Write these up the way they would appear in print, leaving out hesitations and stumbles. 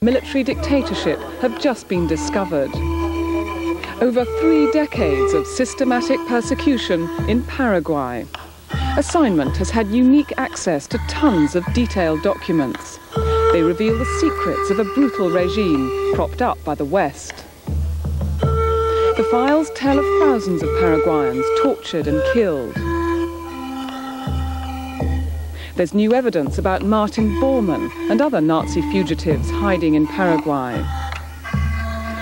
military dictatorship have just been discovered. Over 3 decades of systematic persecution in Paraguay. Assignment has had unique access to tons of detailed documents. They reveal the secrets of a brutal regime propped up by the West. The files tell of thousands of Paraguayans tortured and killed. There's new evidence about Martin Bormann and other Nazi fugitives hiding in Paraguay.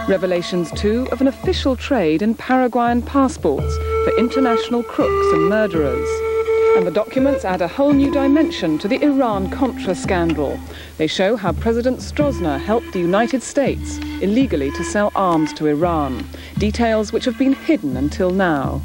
Revelations, too, of an official trade in Paraguayan passports for international crooks and murderers. And the documents add a whole new dimension to the Iran-Contra scandal. They show how President Stroessner helped the United States illegally to sell arms to Iran. Details which have been hidden until now.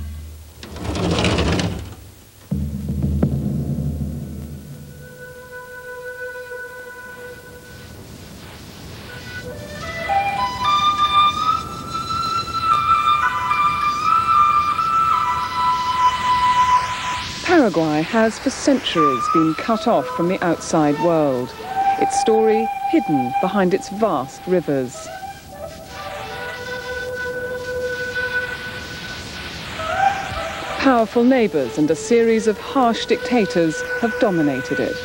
Paraguay has for centuries been cut off from the outside world, its story hidden behind its vast rivers. Powerful neighbours and a series of harsh dictators have dominated it.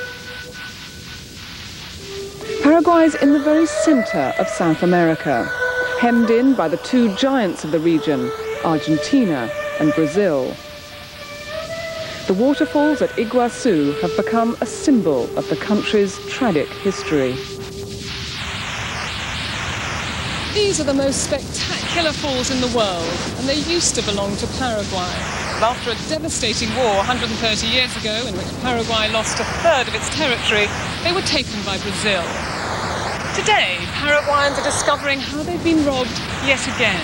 Paraguay's in the very centre of South America, hemmed in by the 2 giants of the region, Argentina and Brazil. The waterfalls at Iguazu have become a symbol of the country's tragic history. These are the most spectacular falls in the world, and they used to belong to Paraguay. After a devastating war 130 years ago, in which Paraguay lost a third of its territory, they were taken by Brazil. Today, Paraguayans are discovering how they've been robbed yet again,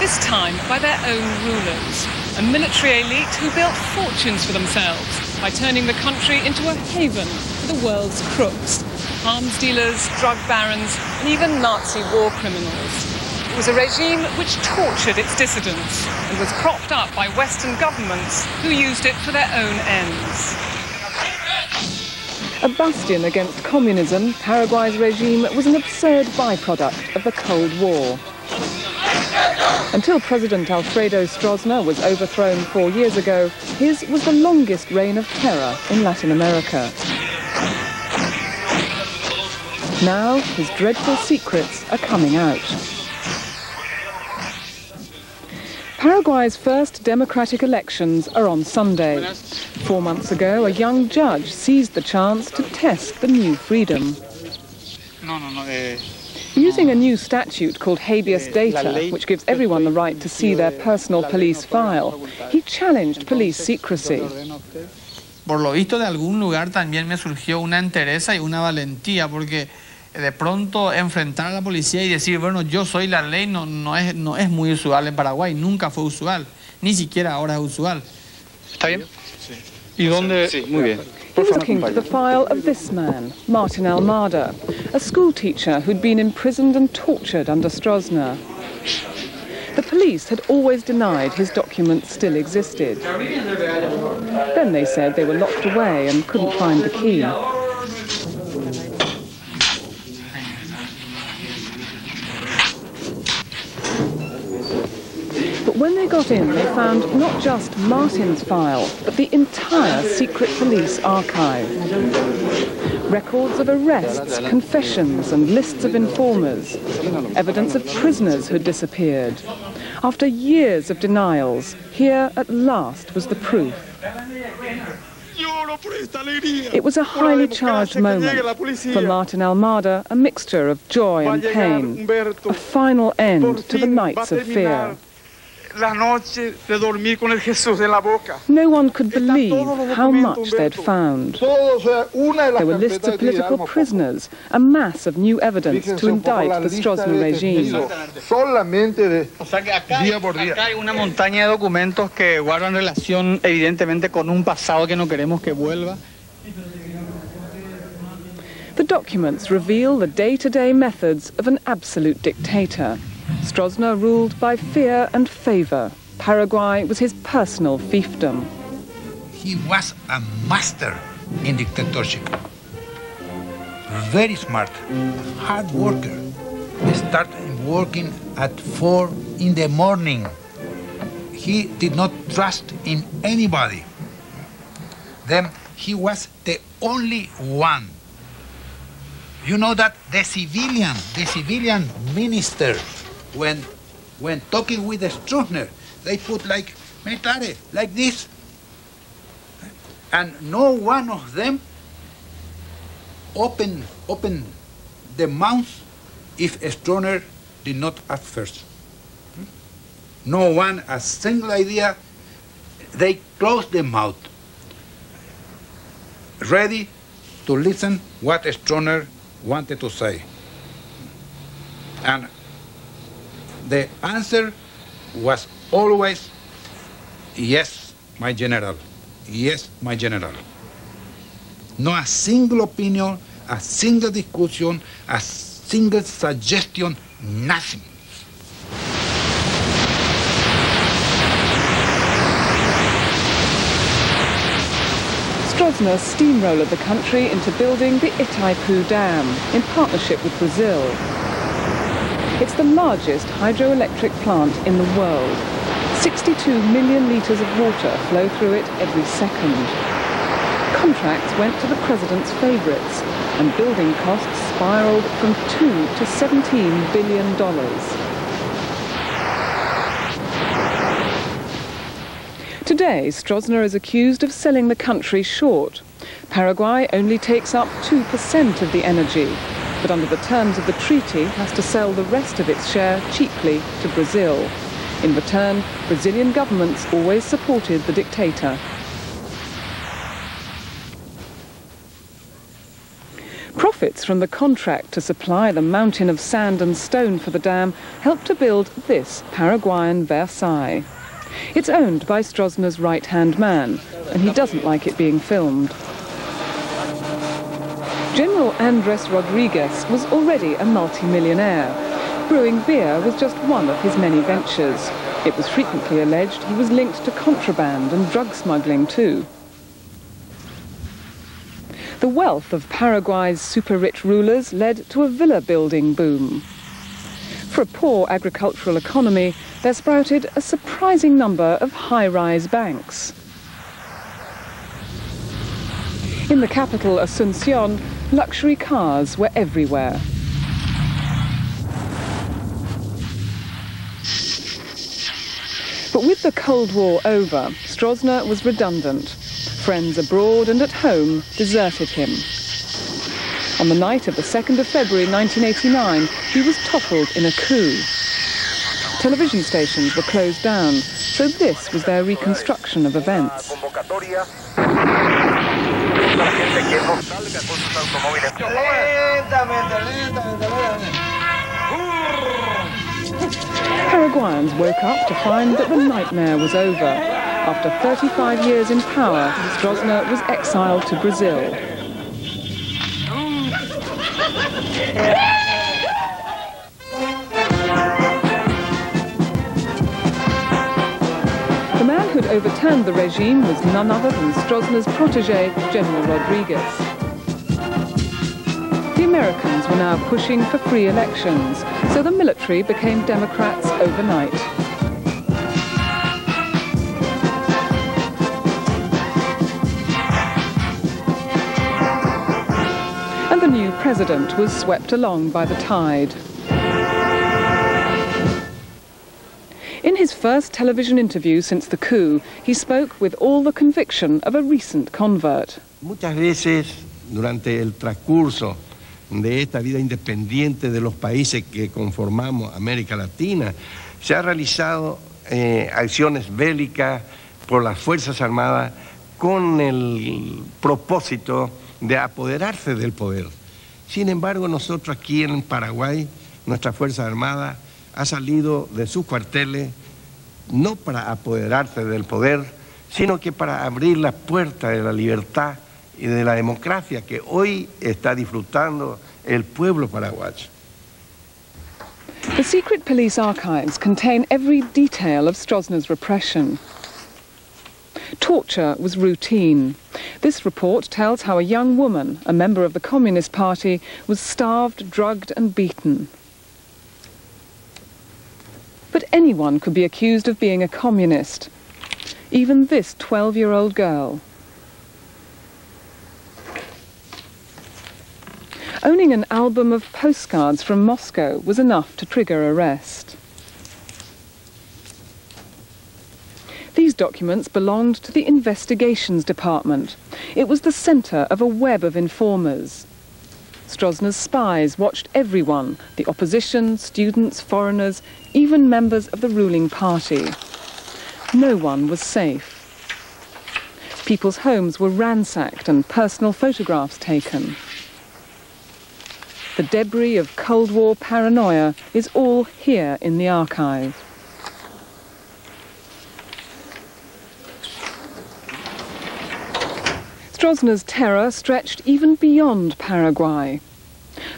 this time by their own rulers. A military elite who built fortunes for themselves by turning the country into a haven for the world's crooks, arms dealers, drug barons, and even Nazi war criminals. It was a regime which tortured its dissidents and was propped up by Western governments who used it for their own ends. A bastion against communism, Paraguay's regime was an absurd byproduct of the Cold War. Until President Alfredo Stroessner was overthrown 4 years ago, his was the longest reign of terror in Latin America. Now, his dreadful secrets are coming out. Paraguay's first democratic elections are on Sunday. 4 months ago, a young judge seized the chance to test the new freedom. Using a new statute called habeas data, which gives everyone the right to see their personal police file, he challenged police secrecy. Por lo visto de algún lugar también me surgió una entereza y una valentía, porque de pronto enfrentar a la policía y decir, bueno, yo soy la ley, no es muy usual en Paraguay, nunca fue usual, ni siquiera ahora es usual. ¿Está bien? Sí. ¿Y dónde? Sí, muy bien. He was looking to the file of this man, Martin Almada, a school teacher who'd been imprisoned and tortured under Stroessner. The police had always denied his documents still existed. Then they said they were locked away and couldn't find the key. But when they got in, they found not just Martin's file, but the entire secret police archive. Records of arrests, confessions and lists of informers. Evidence of prisoners who'd disappeared. After years of denials, here at last was the proof. It was a highly charged moment. For Martin Almada, a mixture of joy and pain. A final end to the nights of fear. No one could believe how much they'd found. There were lists of political prisoners, a mass of new evidence to indict the Stroessner regime. Acá hay una montaña de documentos que guardan relación evidentemente con un pasado que no queremos que vuelva. The documents reveal the day-to-day methods of an absolute dictator. Stroessner ruled by fear and favour. Paraguay was his personal fiefdom. He was a master in dictatorship. very smart, hard worker. Started working at 4 in the morning. He did not trust in anybody. Then he was the only one. You know that the civilian minister, when talking with the Stroessner, they put like military, like this. And no one of them open the mouth if Stroessner did not ask first. No one, a single idea, they closed the mouth, ready to listen what Stroessner wanted to say. And the answer was always, yes, my general. Yes, my general. No a single opinion, a single discussion, a single suggestion, nothing. Stroessner steamrolled the country into building the Itaipu Dam in partnership with Brazil. It's the largest hydroelectric plant in the world. 62 million litres of water flow through it every second. Contracts went to the president's favourites, and building costs spiralled from $2 to $17 billion. Today, Stroessner is accused of selling the country short. Paraguay only takes up 2% of the energy, but under the terms of the treaty has to sell the rest of its share cheaply to Brazil. In return, Brazilian governments always supported the dictator. Profits from the contract to supply the mountain of sand and stone for the dam helped to build this Paraguayan Versailles. It's owned by Stroessner's right-hand man, and he doesn't like it being filmed. General Andres Rodriguez was already a multi-millionaire. Brewing beer was just one of his many ventures. It was frequently alleged he was linked to contraband and drug smuggling too. The wealth of Paraguay's super-rich rulers led to a villa-building boom. For a poor agricultural economy, there sprouted a surprising number of high-rise banks. In the capital, Asunción, luxury cars were everywhere. But with the Cold War over, Stroessner was redundant. Friends abroad and at home deserted him. On the night of the 2nd of February 1989, he was toppled in a coup. Television stations were closed down, so this was their reconstruction of events. Paraguayans woke up to find that the nightmare was over. After 35 years in power, Stroessner was exiled to Brazil. The man who'd overturned the regime was none other than Stroessner's protégé, General Rodriguez. The Americans were now pushing for free elections, so the military became Democrats overnight. And the new president was swept along by the tide. In his first television interview since the coup, he spoke with all the conviction of a recent convert. Muchas veces, durante el transcurso de esta vida independiente de los países que conformamos América Latina, se han realizado acciones bélicas por las Fuerzas Armadas con el propósito de apoderarse del poder. Sin embargo, nosotros aquí en Paraguay, nuestra Fuerza Armada ha salido de sus cuarteles no para apoderarse del poder, sino que para abrir la puerta de la libertad y de la democracia que hoy está disfrutando el pueblo paraguayo. The secret police archives contain every detail of Stroessner's repression. Torture was routine. This report tells how a young woman, a member of the Communist Party, was starved, drugged and beaten. But anyone could be accused of being a communist. Even this 12-year-old girl. Owning an album of postcards from Moscow was enough to trigger arrest. These documents belonged to the Investigations Department. It was the centre of a web of informers. Stroessner's spies watched everyone, the opposition, students, foreigners, even members of the ruling party. No one was safe. People's homes were ransacked and personal photographs taken. The debris of Cold War paranoia is all here in the archive. Stroessner's terror stretched even beyond Paraguay.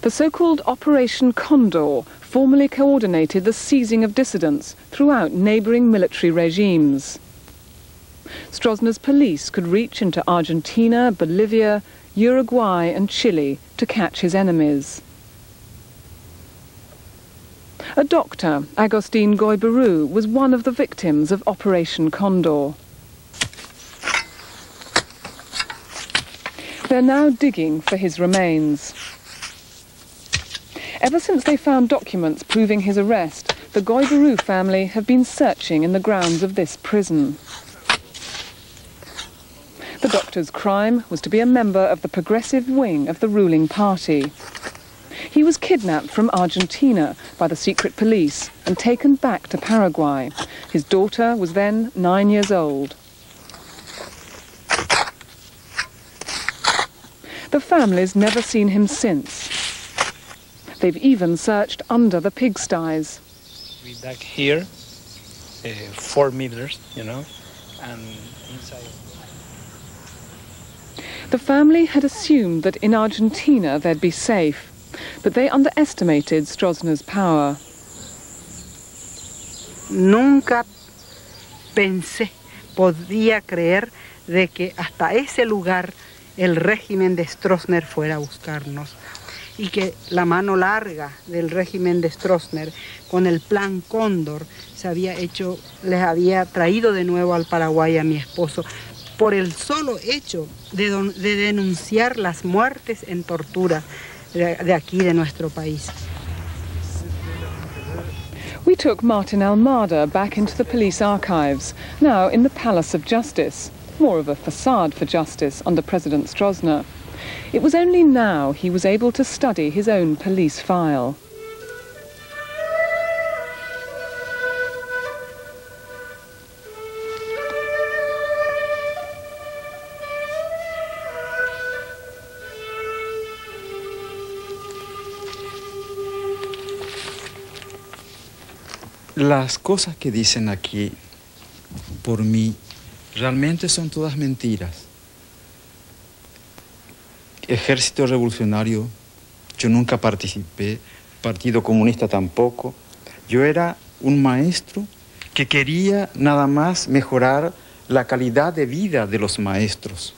The so-called Operation Condor formally coordinated the seizing of dissidents throughout neighbouring military regimes. Stroessner's police could reach into Argentina, Bolivia, Uruguay and Chile to catch his enemies. A doctor, Agustin Goiberu, was one of the victims of Operation Condor. They're now digging for his remains. Ever since they found documents proving his arrest, the Goiberu family have been searching in the grounds of this prison. The doctor's crime was to be a member of the progressive wing of the ruling party. He was kidnapped from Argentina by the secret police and taken back to Paraguay. His daughter was then 9 years old. The family's never seen him since. They've even searched under the pigsties. We dug here, 4 meters, you know, and inside. The family had assumed that in Argentina they'd be safe, but they underestimated Stroessner's power. Nunca pensé, podía creer de que hasta ese lugar el régimen de Stroessner fuera a buscarnos y que la mano larga del régimen de Stroessner con el plan Cóndor les había traído de nuevo al Paraguay a mi esposo por el solo hecho de denunciar las muertes en tortura de aquí, de nuestro país. We took Martin Almada back into the police archives, now in the Palace of Justice. More of a facade for justice under President Stroessner. It was only now he was able to study his own police file. Las cosas que dicen aquí por mí realmente son todas mentiras. Ejército revolucionario, yo nunca participé, Partido Comunista tampoco. Yo era un maestro que quería nada más mejorar la calidad de vida de los maestros.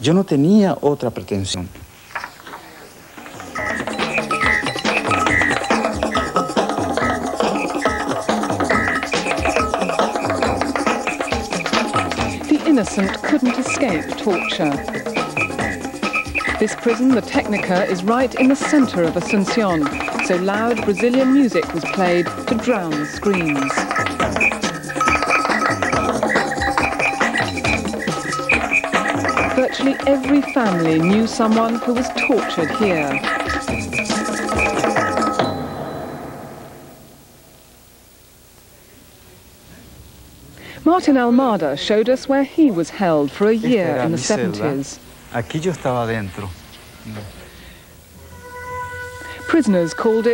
Yo no tenía otra pretensión. Innocent couldn't escape torture. This prison, the Technica, is right in the centre of Asunción, so loud Brazilian music was played to drown the screams. Virtually every family knew someone who was tortured here. Martin Almada showed us where he was held for a year in the 70s. Aquí yo estaba dentro. Prisoners called it